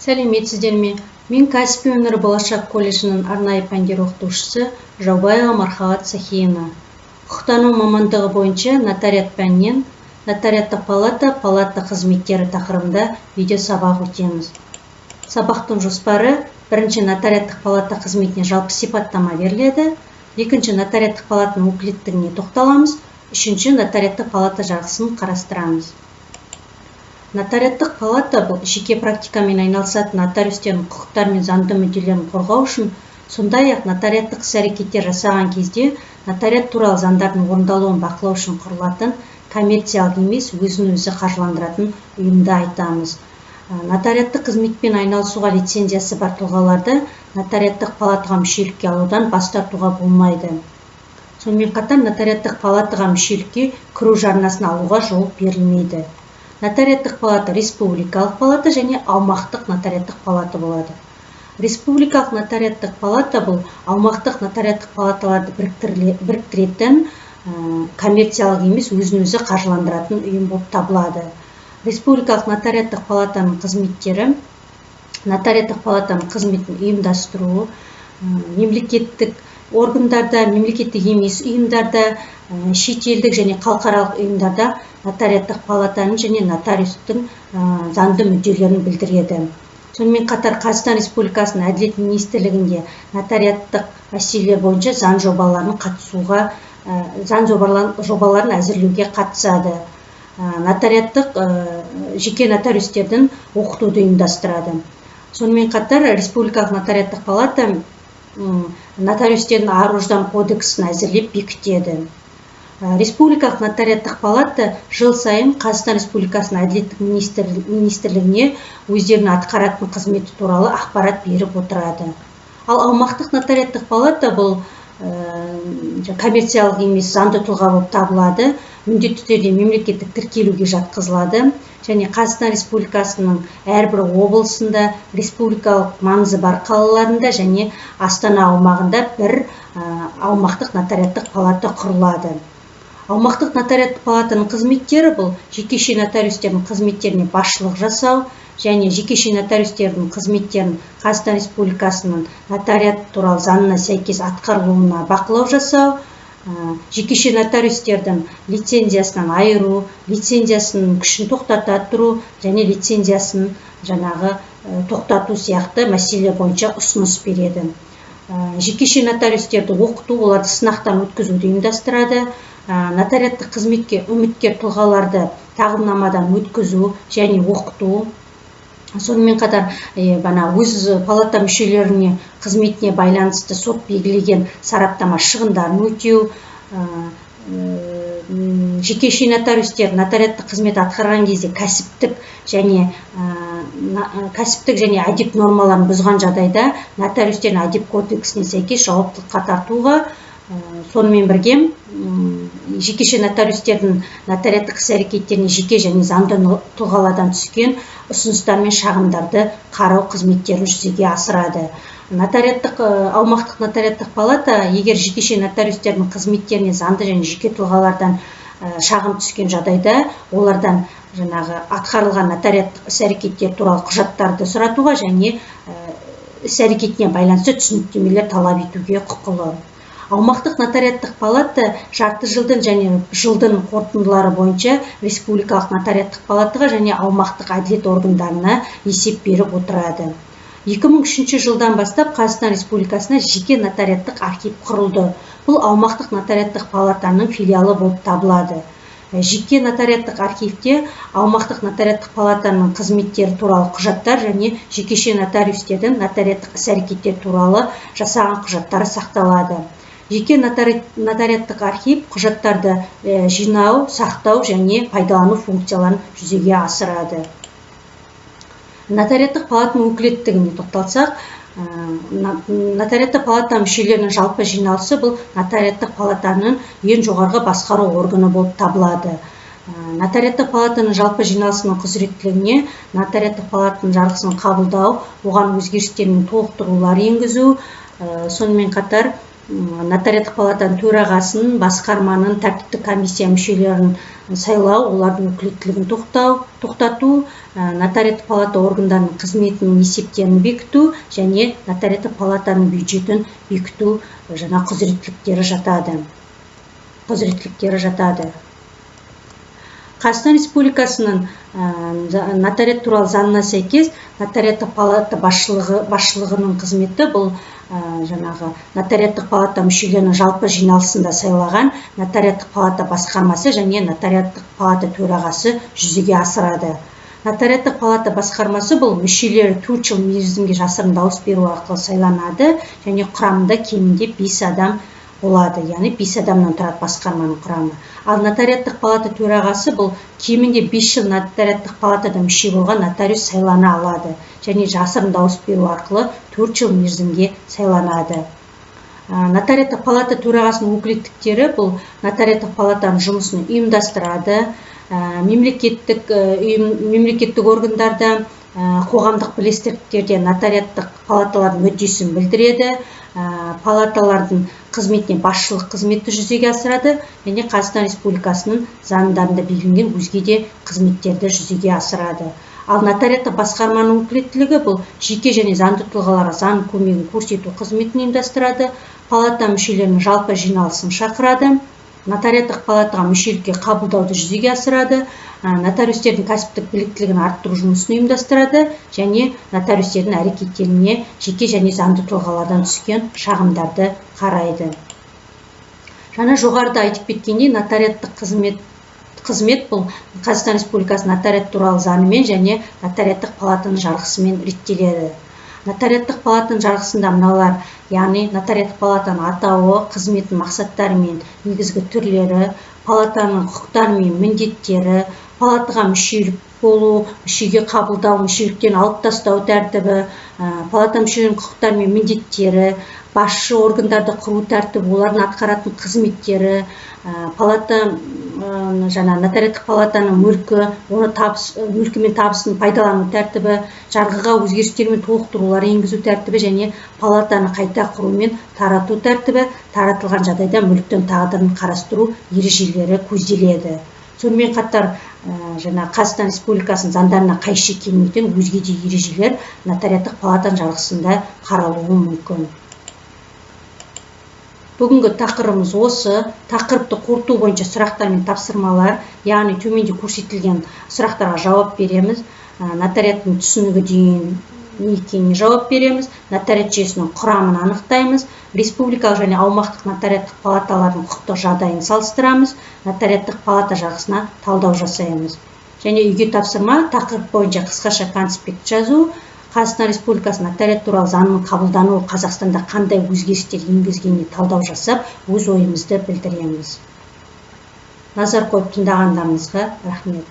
Сәлеметсіздер ме? Мен кәсіби өнер болашақ колледжінің арнайы пәндер оқытушысы Жаубаева Мархабат Сахиевна. Құқықтану мамандығы бойынша нотариат пәнінен нотариаттық палата қызметтері тақырыбында видео сабақ өтеміз. Сабақтың жоспары: бірінші, нотариаттық палата қызметіне жалпы сипаттама беріледі. Екінші, нотариаттық палатаның өкілеттігіне тоқталамыз. Үшінші, нотариаттық палата жарғысын қарастырамыз. Нотариаттық палата бұл жеке практикамен айналысатын нотариустердің құқықтары мен заңды мүдделерін қорғау үшін, сондай-ақ нотариаттық іс-әрекеттер жасаған кезде нотариат туралы заңдардың орындалуын бақылау үшін құрылатын коммерциялық емес, өзін-өзі қаржыландыратын ұйымды айтамыз. Нотариаттық қызметпен айналысуға лицензиясы бар тұлғаларды нотариаттық палатаға мүшелікке алудан бас тартуға болмайды. Сонымен қатар нотариаттық палатаға мүшелікке кіру жарнасын алуға жол берілмейді. Нотариаттық палата республикалық палата және аумақтық нотариаттық палата болады. Республикалық нотариаттық палата бұл аумақтық нотариаттық палаталарды біріктіретін коммерциялық емес, өзін-өзі қаржыландыратын ұйым болып табылады. Республикалық нотариаттық палатаның қызметтері: нотариаттық палатаның қызметін ұйымдастыру, мемлекеттік органдарда, мемлекеттік емес ұйымдарда, шетелдік және халықаралық ұйымдарда нотариаттық палатаның және нотариустың заңды мүдделерін білдіреді. Сонымен қатар Қазақстан Республикасының Әділет министрлігінде нотариаттық мәселелер бойынша заң жобаларын әзірлеуге қатысады. Нотариаттық жеке нотариустердің оқытуды ұйымдастырады. Сонымен қатар Республикалық нотариаттық палата нотариустердің ар-ождан кодексін әзірлеп бекітеді. Республикалық нотариаттық палата жыл сайын Қазақстан Республикасының Әділет министрлігіне өздерінің атқаратын қызметі туралы ақпарат беріп отырады. Ал аумақтық нотариаттық палата бұл коммерциялық емес, заңды тұлға болып табылады. Міндетті түрде мемлекеттік тіркелуге жатқызылады және Қазақстан Республикасының әрбір облысында, республикалық маңызы бар қалаларында және Астана аумағында бір аумақтық нотариаттық палата құрылады. Аумақтық нотариаттық палатаның қызметтері бұл жекеше нотариустердің қызметтеріне басшылық жасау және жекеше нотариустердің қызметтерін Қазақстан Республикасының нотариат туралы заңына сәйкес атқарылуына бақылау жасау, жекеше нотариустердің лицензиясынан айыру, лицензиясының күшін тоқтата тұру және лицензиясын тоқтату сияқты мәселелер бойынша ұсыныс береді. Жекеше нотариустерді оқыту, оларды сынақтан өткізуді ұйымдастырады. Нотариаттық қызметке үміткер тұлғаларды тағылымнамадан өткізу және оқыту. Сонымен қатар өз палата мүшелеріне қызметіне байланысты сот белгілеген сараптама шығындарын өтеу. Жекеше нотариустер нотариаттық қызмет атқарған кезде кәсіптік және әдеп нормаларын бұзған жағдайда нотариустердің әдеп кодексіне сәйкес жауаптылыққа тартуға. Сонымен бірге жекеше нотариустердің нотариаттық іс-әрекеттеріне жеке және заңды тұлғалардан түскен ұсыныстар мен шағымдарды қарау қызметтерін жүзеге асырады. Аумақтық нотариаттық палата егер жекеше нотариустердің қызметтеріне заңды және жеке тұлғалардан шағым түскен жағдайда олардан атқарылған нотариаттық іс-әрекеттер туралы құжаттарды сұратуға және іс-әрекетіне байланысты түсініктемелер талап етуге құқылы. Аумақтық нотариаттық палата жарты жылдың және жылдың қорытындылары бойынша республикалық нотариаттық палатаға және аумақтық әділет органдарына есеп беріп отырады. 2003 жылдан бастап Қазақстан Республикасына жеке нотариаттық архив құрылды. Бұл аумақтық нотариаттық палатаның филиалы болып табылады. Жеке нотариаттық архивте аумақтық нотариаттық палатаның қызметтері туралы құжаттар және жекеше нотариустердің нотариаттық іс-әрекеттер туралы жасаған құжаттары сақталады. Жеке нотариаттық архив құжаттарды жинау, сақтау және пайдалану функцияларын жүзеге асырады. Нотариаттық палатаның өкілеттігіне тоқталсақ, нотариаттық палата мүшелерінің жалпы жиналысы бұл нотариаттық палатаның ең жоғарғы басқару органы болып табылады. Нотариаттық палатаның жалпы жиналысының құзыреттілігіне нотариаттық палатаның жарғысын қабылдау, оған өзгерістер мен толықтырулар енгізу, сонымен қатар нотариаттық палатаның төрағасын, басқарманың, тәртіптік комиссия мүшелерін сайлау, олардың өкілеттілігін тоқтату, нотариаттық палата органдарының қызметінің есептерін бекіту және нотариаттық палатаның бюджетін бекіту жаңа құзыреттіліктері жатады. Қазақстан Республикасының нотариат туралы заңына сәйкес нотариаттық палата басшылығының қызметі бұл жаңағы нотариаттық палата мүшелерінің жалпы жиналысында сайлаған нотариаттық палата басқармасы және нотариаттық палата төрағасы жүзеге асырады. Нотариаттық палата басқармасы бұл мүшелері 4 жыл мерзімге жасырын дауыс беру арқылы сайланады және құрамында кемінде 5 адам болады, яғни 5 адамнан тұрады басқарманың құрамы. Ал нотариаттық палата төрағасы бұл кемінде 5 жыл нотариаттық палатада мүше болған нотариус сайлана алады және жасырын дауыс беру арқылы 4 жыл мерзімге сайланады. Нотариаттық палата төрағасының өкілеттіктері бұл нотариаттық палатаның жұмысын ұйымдастырады, мемлекеттік органдарда, қоғамдық бірлестіктерде нотариаттық палаталардың мүддесін білдіреді, палаталардың қызметіне басшылық қызметті жүзеге асырады және Қазақстан Республикасының заңдарында белгіленген өзге де қызметтерді жүзеге асырады. Ал нотариаттық басқарманың өкілеттілігі бұл жеке және заңды тұлғаларға заң көмегін көрсету қызметін ұйымдастырады, палата мүшелерінің жалпы жиналысын шақырады, нотариаттық палатаға мүшелікке қабылдауды жүзеге асырады, нотариустердің кәсіптік біліктілігін арттыру жұмысын ұйымдастырады және нотариустердің әрекеттеріне жеке және заңды тұлғалардан түскен шағымдарды қарайды. Жаңа жоғарыда айтып кеткендей, нотариаттық қызмет бұл Қазақстан Республикасы нотариат туралы заңымен және нотариаттық палатаның жарғысымен реттеледі. Нотариаттық палатаның жарғысында мыналар, яғни нотариаттық палатаның атауы, қызметінің мақсаттары мен негізгі түрлері, палатаның құқықтары мен міндеттері, палатаға мүшелік болу, мүшеге қабылдау, мүшеліктен алып тастау тәртібі, палата мүшелерінің құқықтары мен міндеттері, басшы органдарды құру тәртібі, олардың атқаратын қызметтері, нотариаттық палатаның мүлкі мен табысын пайдалану тәртібі, жарғыға өзгерістер мен толықтырулар енгізу тәртібі және палатаны қайта құру мен тарату тәртібі, таратылған жағдайда мүліктің тағдырын қарастыру ережелері көзделеді. Сонымен қатар Қазақстан Республикасының заңдарына қайшы келмейтін өзге де ережелер нотариаттық палатаның жарғысында қаралуы мүмкін. Бүгінгі тақырыбымыз осы. Тақырыпты қорыту бойынша сұрақтар мен тапсырмалар, яғни төменде көрсетілген сұрақтарға жауап береміз. Нотариаттың түсінігі деген не екеніне жауап береміз. Нотариат жүйесінің құрамын анықтаймыз. Республикалық және аумақтық нотариаттық палаталардың құқықтық жағдайын салыстырамыз. Нотариаттық палата жарғысына талдау жасаймыз. Және үйге тапсырма, тақырып бойынша қысқаша конспект жазу. Қазақстан Республикасы нотариат туралы заңның қабылдануы Қазақстанда қандай өзгерістер енгізгеніне талдау жасап, өз ойымызды білдіреміз. Назар қойып тыңдағандарыңызға рахмет.